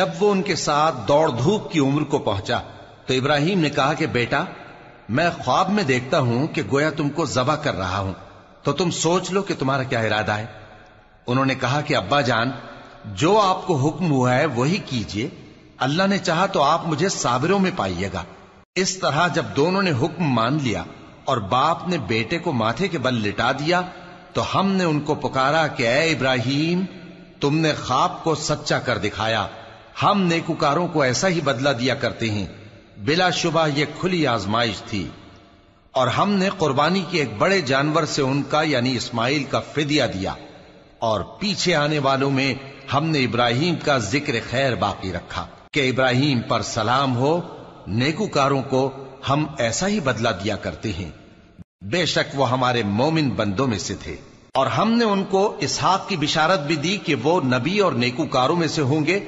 जब वो उनके साथ दौड़ धूप की उम्र को पहुंचा तो इब्राहिम ने कहा कि बेटा, मैं ख्वाब में देखता हूं कि गोया तुमको ज़बह कर रहा हूं, तो तुम सोच लो कि तुम्हारा क्या इरादा है। उन्होंने कहा कि अब्बा जान, जो आपको हुक्म हुआ है वही कीजिए, अल्लाह ने चाहा तो आप मुझे साबिरों में पाइएगा। इस तरह जब दोनों ने हुक्म मान लिया और बाप ने बेटे को माथे के बल लिटा दिया, तो हमने उनको पुकारा कि ऐ इब्राहिम, तुमने ख्वाब को सच्चा कर दिखाया। हम नेकुकारों को ऐसा ही बदला दिया करते हैं। बिलाशुबा यह खुली आजमाइश थी। और हमने कुर्बानी के एक बड़े जानवर से उनका यानी इस्माइल का फिदिया दिया, और पीछे आने वालों में हमने इब्राहिम का जिक्र खैर बाकी रखा कि इब्राहिम पर सलाम हो, नेकुकारों को हम ऐसा ही बदला दिया करते हैं। बेशक वो हमारे मोमिन बंदों में से थे। और हमने उनको इसहाक की बिशारत भी दी कि वो नबी और नेकुकारों में से होंगे